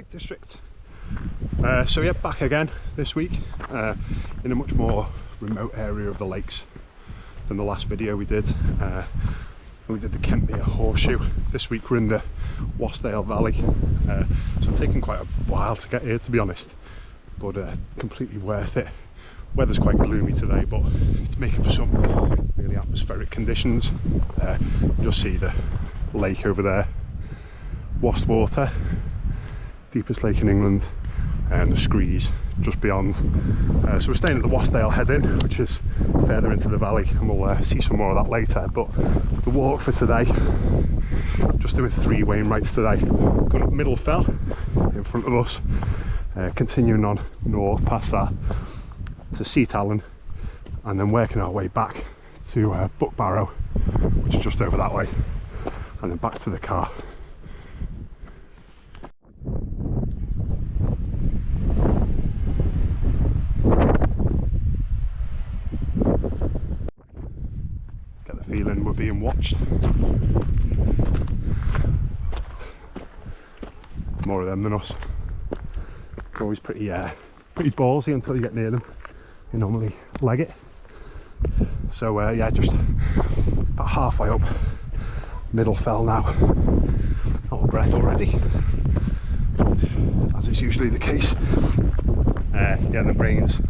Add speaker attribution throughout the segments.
Speaker 1: Lake District. So yeah, back again this week in a much more remote area of the lakes than the last video we did. We did the Kentmere Horseshoe. This week we're in the Wasdale Valley. So it's taken quite a while to get here, to be honest, but completely worth it. Weather's quite gloomy today, but it's making for some really atmospheric conditions. You'll see the lake over there, Wastwater, deepest lake in England, and the Screes just beyond. So we're staying at the Wasdale Head Inn, which is further into the valley, and we'll see some more of that later. But the walk for today, just doing 3 Wainwrights today. Going up Middle Fell in front of us, continuing on north past that to Seatallan, and then working our way back to Buckbarrow, which is just over that way, and then back to the car. Feeling we're being watched. More of them than us. They're always pretty ballsy until you get near them. You normally leg it. So yeah, just about halfway up Middle Fell now. Out of breath already, as is usually the case. Yeah, the rain's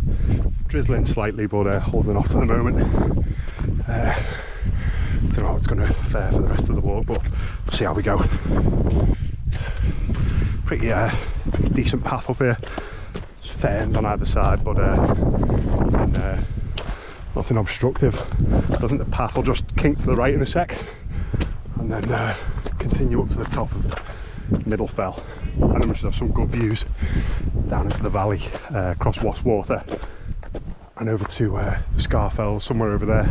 Speaker 1: drizzling slightly, but holding off for the moment. Don't know how it's going to fare for the rest of the walk, but we'll see how we go. Pretty decent path up here. There's ferns on either side, but nothing obstructive. I think the path will just kink to the right in a sec, and then continue up to the top of Middle Fell, and then we should have some good views down into the valley, across Wastwater, and over to the Scarfell, somewhere over there,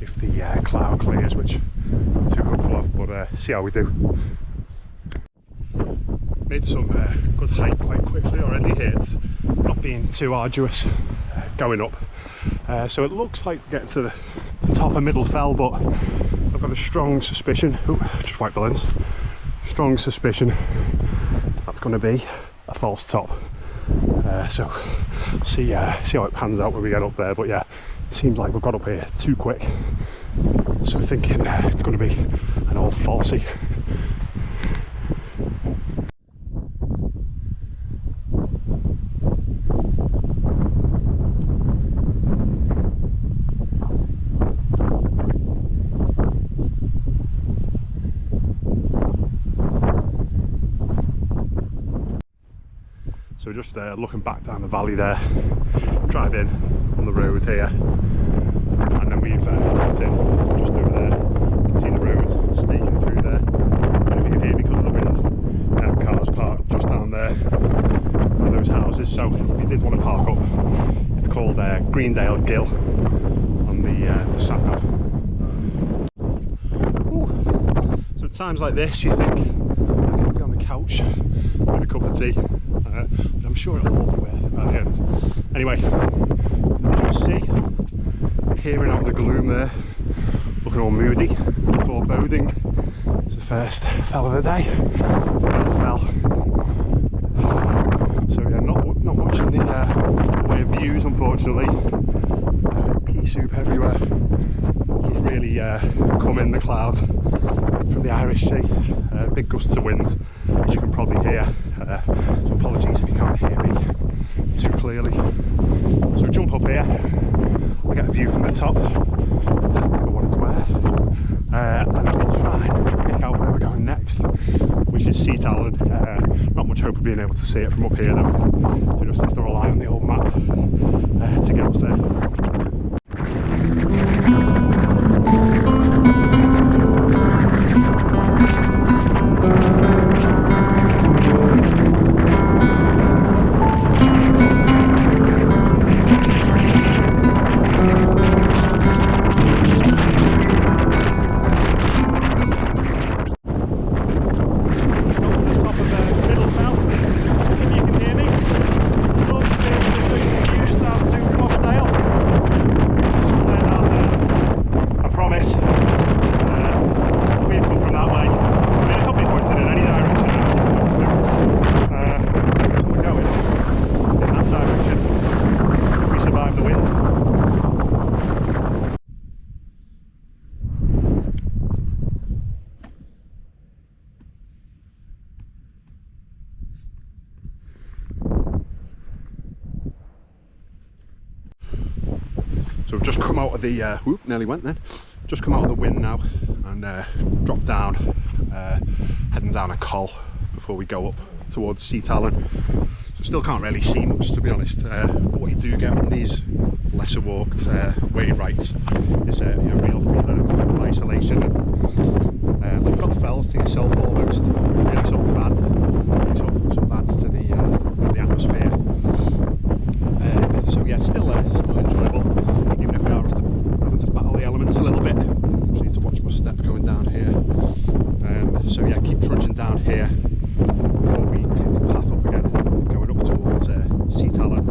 Speaker 1: if the cloud clears, which I'm not too hopeful of, but see how we do. Made some good height quite quickly already here. It's not being too arduous going up. So it looks like we're getting to the top of Middle Fell, but I've got a strong suspicion, just wipe the lens, strong suspicion that's going to be a false top. So see how it pans out when we get up there, but yeah, seems like we've got up here too quick, so thinking it's going to be an old falsie. So we're just looking back down the valley there, driving on the road here, and then we've cut in just over there. You can see the road snaking through there. I don't know if you can hear because of the wind. Cars parked just down there by those houses. So if you did want to park up, it's called Greendale Gill on the sat nav. So at times like this, you think I could be on the couch with a cup of tea. But I'm sure it'll all be worth it by the end. Anyway, as you see, hearing out the gloom there, looking all moody and foreboding, is the first fell of the day. Fell. So yeah, not much in the way of views, unfortunately. Pea soup everywhere. Just really come in the clouds from the Irish Sea. Big gusts of wind, as you can probably hear. So apologies if you can't hear me too clearly. So jump up here, I'll get a view from the top for what it's worth, and then we'll try and pick out where we're going next, which is Seatallan. Not much hope of being able to see it from up here though, so just have to rely on the old map to get us there. we've just come out of the whoop, nearly went then. Just come out of the wind now and dropped down, heading down a col before we go up towards Seatallan. So still can't really see much, to be honest, but what you do get on these lesser walked Wainwrights is a real feeling of isolation. Like you've got the fells to yourself almost, which really sort of adds to the atmosphere. So yeah, still enjoyable, even if we are having to battle the elements a little bit. Just need to watch my step going down here. So yeah, keep trudging down here before we pick the path up again, going up towards Seatallan,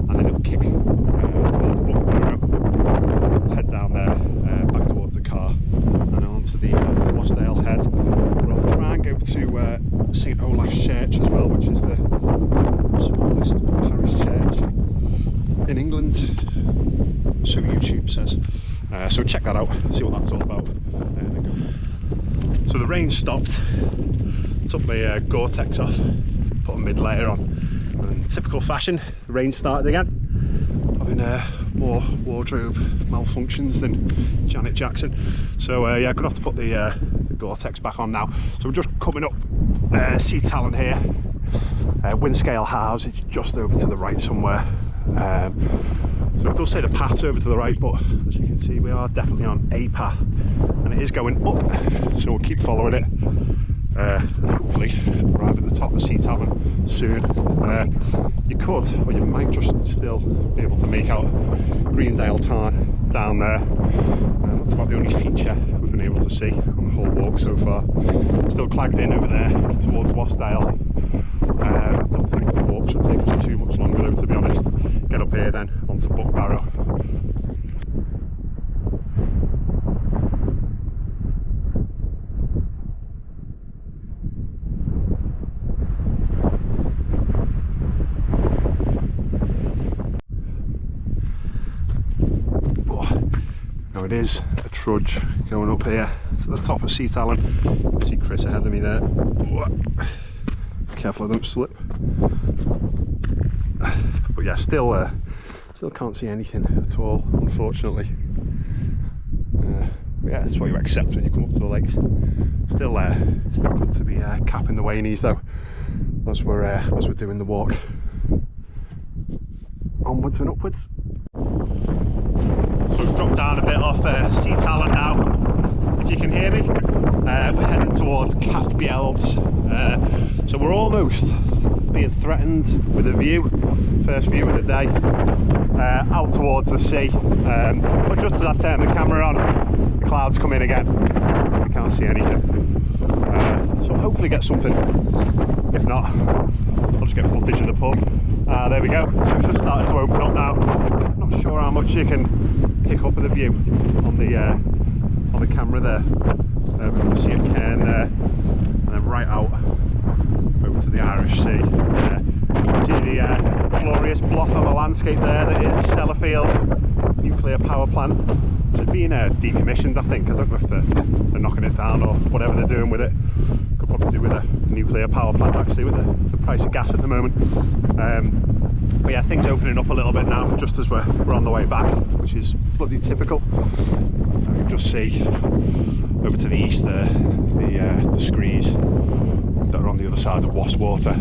Speaker 1: and then it'll kick towards Buckbarrow. We'll head down there, back towards the car, and onto the Wasdale Head. We'll try and go to St. Olaf Church as well, which is the smallest parish church in England, so YouTube says. So check that out, see what that's all about. So the rain stopped, took my Gore-Tex off, put a mid-layer on, and in typical fashion, the rain started again. Having more wardrobe malfunctions than Janet Jackson. So yeah, I'm gonna have to put the Gore-Tex back on now. So we're just coming up Seatallan here. Windscale House, it's just over to the right somewhere. So it does say the path's over to the right, but as you can see, we are definitely on a path, and it is going up, so we'll keep following it, and hopefully arrive at the top of Seatallan soon. You could, or you might just still be able to make out Greendale Tarn down there. That's about the only feature we've been able to see on the whole walk so far. Still clagged in over there towards Wasdale. Don't think the walk should take us too much longer though, to be honest. Get up here then onto Buckbarrow. Now it is a trudge going up here to the top of Seatallan. See Chris ahead of me there. Careful I don't slip. But yeah, still can't see anything at all, unfortunately. Yeah, that's what you accept when you come up to the lake. Still good to be capping the Wainies though, as we're doing the walk onwards and upwards. So we've dropped down a bit off Seatallan now, if you can hear me. We're heading towards Capbjelds. So we're almost being threatened with a view, first view of the day, out towards the sea. But just as I turn the camera on, the clouds come in again. We can't see anything. So hopefully get something. If not, I'll just get footage of the pub. There we go. So it's just started to open up now. Not sure how much you can pick up of the view on the camera there. We can see a cairn there, and then right out over to the Irish Sea. You can see the glorious blot on the landscape there that is Sellafield nuclear power plant. So it's been decommissioned, I think. I don't know if they're knocking it down or whatever they're doing with it. Could probably do with a nuclear power plant actually, with the price of gas at the moment. But yeah, things opening up a little bit now, just as we're on the way back, which is bloody typical. I can just see over to the east there, the screes that are on the other side of Wastwater.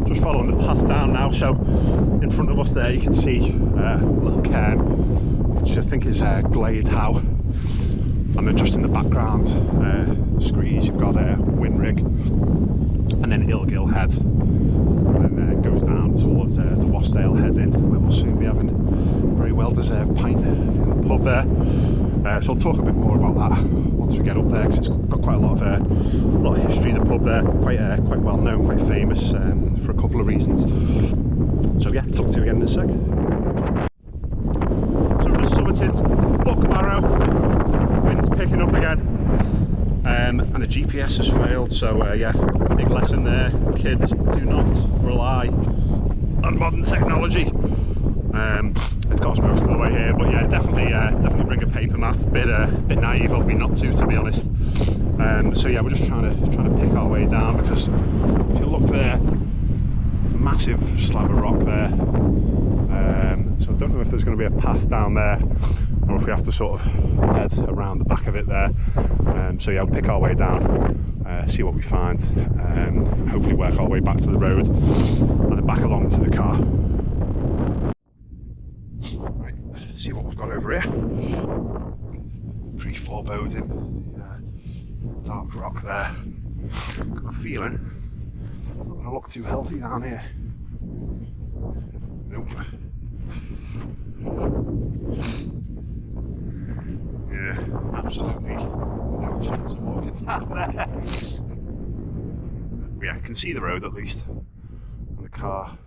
Speaker 1: Just following the path down now, so in front of us there you can see a little cairn, which I think is Glade Howe. And then just in the background, the screes, you've got Winrig, and then Ilgill Head, and then it goes down towards the Wasdale Head Inn, where we'll soon be having a very well-deserved pint in the pub there. So I'll talk a bit more about that once we get up there, because it's got quite a lot of history. The pub there, quite well known, quite famous for a couple of reasons. So yeah, talk to you again in a sec. So we've just summited Buckbarrow. Wind's picking up again, and the GPS has failed, so yeah, big lesson there, kids, do not rely on modern technology. It's got us most of the way here, but yeah, definitely bring a paper map. Bit naive of me not to be honest. So yeah, we're just trying to pick our way down, because if you look there, the massive slab of rock there. So I don't know if there's going to be a path down there, or if we have to sort of head around the back of it there. So yeah, we'll pick our way down, see what we find, hopefully work our way back to the road and then back along to the car. Right, see what we've got over here. Pretty foreboding, the dark rock there. Got a feeling it's not going to look too healthy down here. Nope. Yeah, absolutely no chance of walking down there. But yeah, I can see the road at least. And the car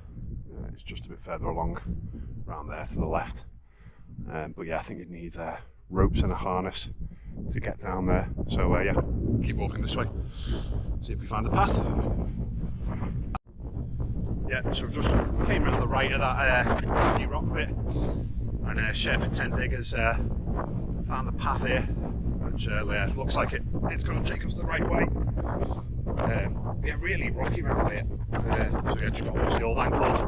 Speaker 1: is just a bit further along, around there to the left. But yeah, I think it needs ropes and a harness to get down there. So yeah, keep walking this way. See if we find a path. Yeah, so we've just came around the right of that new rock bit, and Sherpa Tenzing has found the path here, which yeah, looks like it's going to take us the right way. Yeah, really rocky around here, so yeah, just got to watch the old ankles.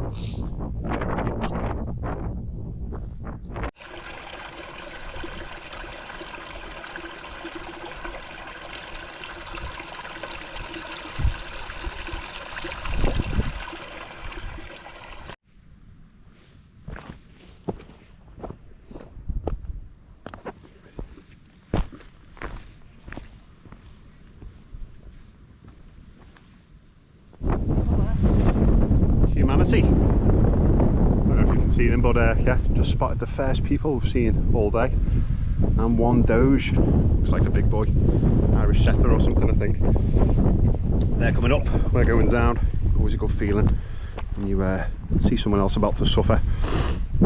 Speaker 1: Humanity. I don't know if you can see them, but yeah, just spotted the first people we've seen all day, and one doge. Looks like a big boy, Irish setter or something, I think. They're coming up, we're going down. Always a good feeling when you see someone else about to suffer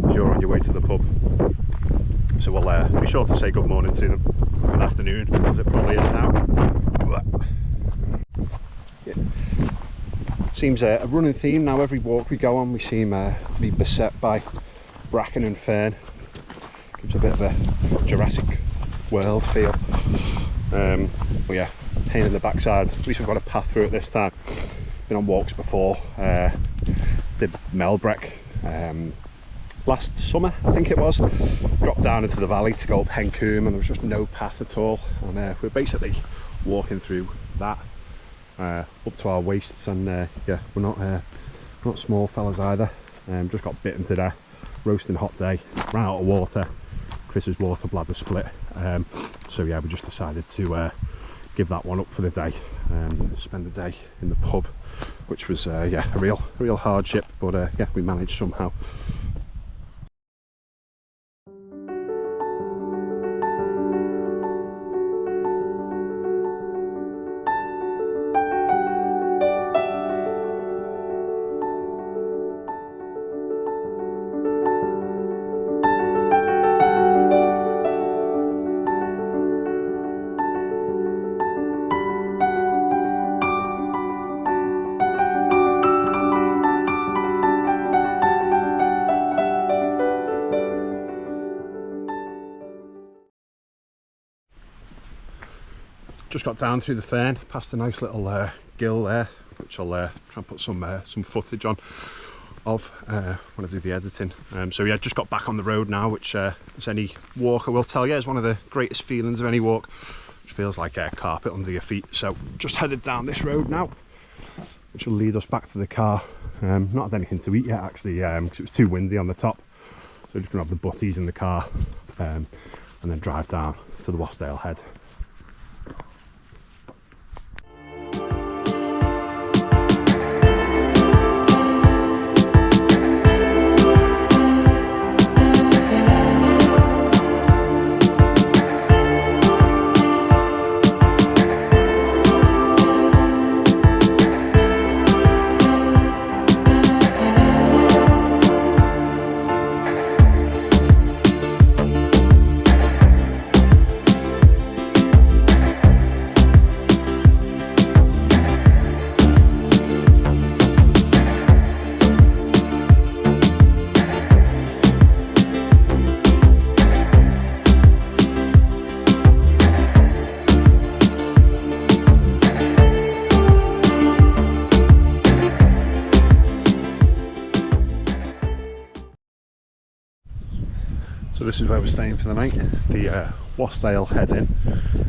Speaker 1: as you're on your way to the pub. So we'll be sure to say good morning to them. Good afternoon, as it probably is now. Yeah. Seems a running theme now. Every walk we go on, we seem to be beset by bracken and fern. Gives a bit of a Jurassic World feel. But yeah, pain in the backside. At least we've got a path through it this time. Been on walks before. Did Melbreck last summer, I think it was. Dropped down into the valley to go up Hencoombe, and there was just no path at all. And we're basically walking through that. Up to our waists, and yeah, we're not small fellas either. Just got bitten to death, roasting hot day, ran out of water. Chris's water bladder split, so yeah, we just decided to give that one up for the day. Spend the day in the pub, which was yeah, a real hardship, but yeah, we managed somehow. Just got down through the fern, past a nice little gill there, which I'll try and put some footage on of when I do the editing. So yeah, just got back on the road now, which as any walker will tell you is one of the greatest feelings of any walk, which feels like a carpet under your feet. So just headed down this road now, which will lead us back to the car. Not had anything to eat yet actually, because it was too windy on the top, so just gonna have the butties in the car, and then drive down to the Wasdale Head. So this is where we're staying for the night, the Wasdale Head Inn.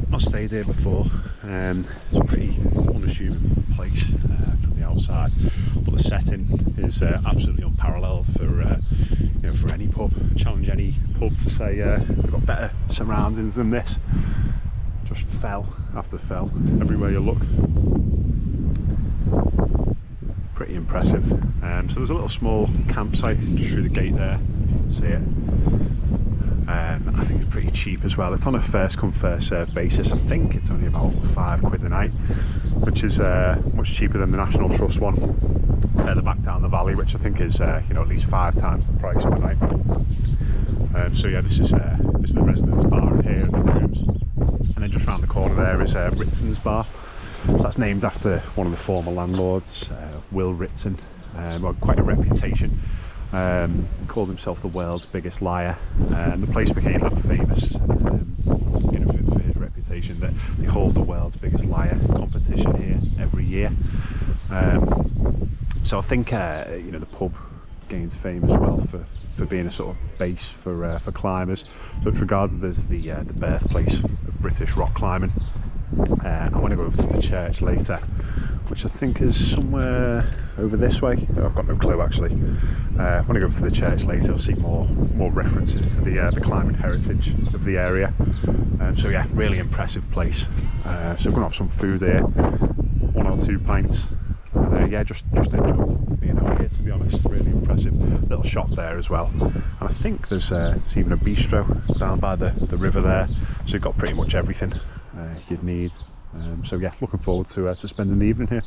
Speaker 1: Not stayed here before. It's a pretty unassuming place from the outside, but the setting is absolutely unparalleled for you know, for any pub. Challenge any pub to say they've got better surroundings than this. Just fell after fell everywhere you look. Pretty impressive. So there's a little small campsite just through the gate there, if you can see it. I think it's pretty cheap as well. It's on a first come first served basis. I think it's only about £5 a night, which is much cheaper than the National Trust one further back down the valley, which I think is you know, at least 5 times the price of a night. So yeah, this is the residence bar in here and the rooms, and then just round the corner there is Ritson's bar. So that's named after one of the former landlords, Will Ritson. Well, quite a reputation. Called himself the world's biggest liar, and the place became that famous you know, for his reputation that they hold the world's biggest liar competition here every year. So I think you know, the pub gains fame as well for being a sort of base for climbers. So it's regarded as the birthplace of British rock climbing. I want to go over to the church later, which I think is somewhere over this way. I've got no clue actually. I want to go over to the church later. I'll see more references to the climbing heritage of the area. So yeah, really impressive place. So we're gonna have some food here, 1 or 2 pints. Yeah, just enjoy being out here, to be honest. Really impressive. Little shop there as well, and I think there's even a bistro down by the river there. So you've got pretty much everything you'd need. So yeah, looking forward to spending the evening here.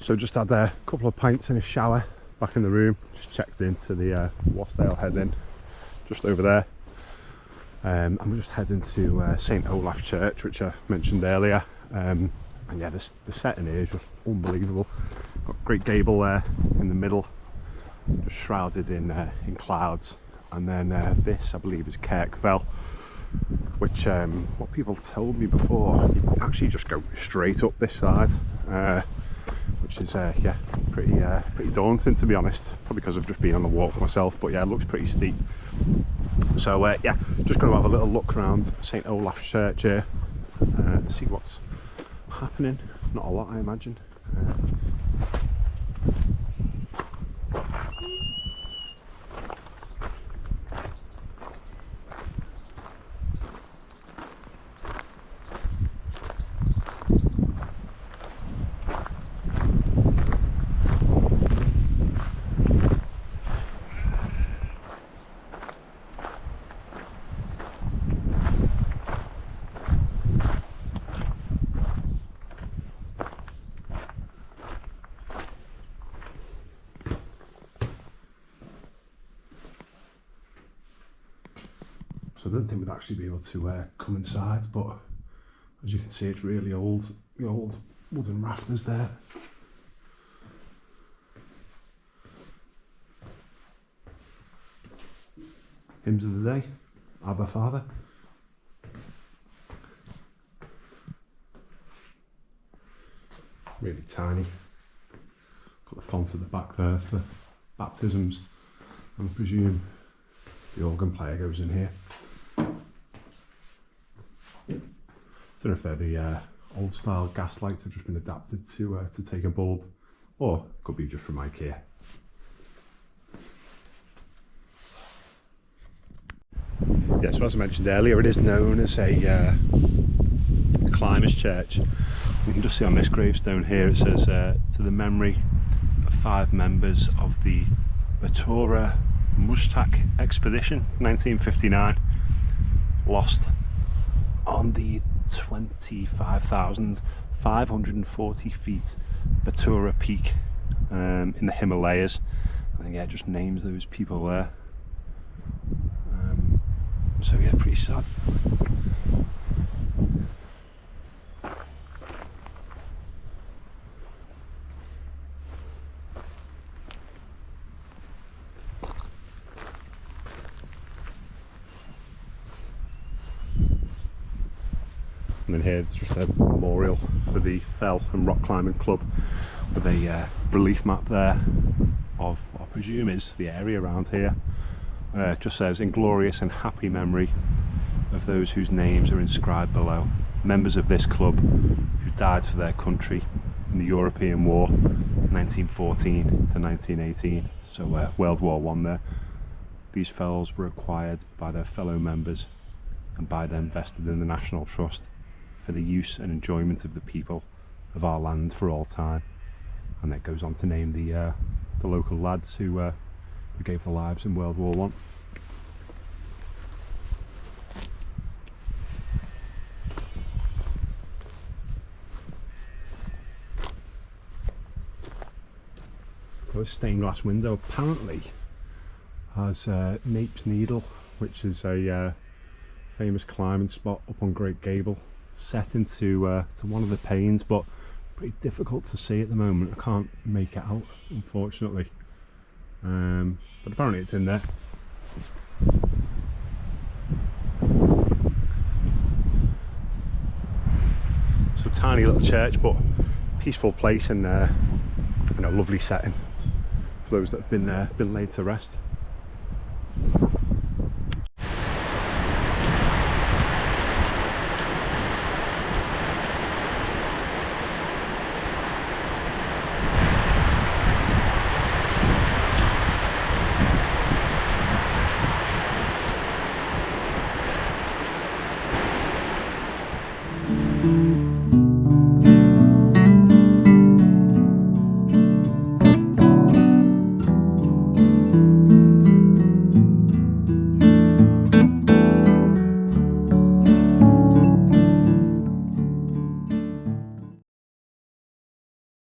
Speaker 1: So just had a couple of pints and a shower back in the room. Just checked into the Wasdale Head Inn just over there. And we're just heading to St. Olaf Church, which I mentioned earlier. And yeah, the setting here is just unbelievable. Got great gable there in the middle, just shrouded in clouds. And then this, I believe, is Kirkfell, which what people told me before, you actually just go straight up this side, which is yeah, pretty daunting, to be honest. Probably because I've just been on the walk myself, but yeah, it looks pretty steep. So yeah, just going to have a little look around St. Olaf Church here, see what's happening. Not a lot, I imagine. So I don't think we'd actually be able to come inside, but as you can see, it's really old. The old wooden rafters there. Hymns of the day, Abba Father. Really tiny. Got the font at the back there for baptisms, and I presume the organ player goes in here. I don't know if they're the old style gas lights have just been adapted to take a bulb, or it could be just from IKEA. Yeah, so as I mentioned earlier, it is known as a climbers' church. You can just see on this gravestone here, it says to the memory of 5 members of the Batura Mustak expedition 1959, lost on the 25,540 feet Batura Peak in the Himalayas. I think yeah, it just names those people there. So yeah, pretty sad. And then here there's just a memorial for the Fell and Rock Climbing Club with a relief map there of what I presume is the area around here. It just says, in glorious and happy memory of those whose names are inscribed below, members of this club who died for their country in the European War 1914 to 1918, so World War I there. These fells were acquired by their fellow members and by them vested in the National Trust for the use and enjoyment of the people of our land for all time. And it goes on to name the local lads who gave their lives in World War I. A stained glass window apparently has Nape's Needle, which is a famous climbing spot up on Great Gable, set into to one of the panes, but pretty difficult to see at the moment. I can't make it out, unfortunately, but apparently it's in there. So tiny little church, but peaceful place and a lovely setting for those that have been laid to rest.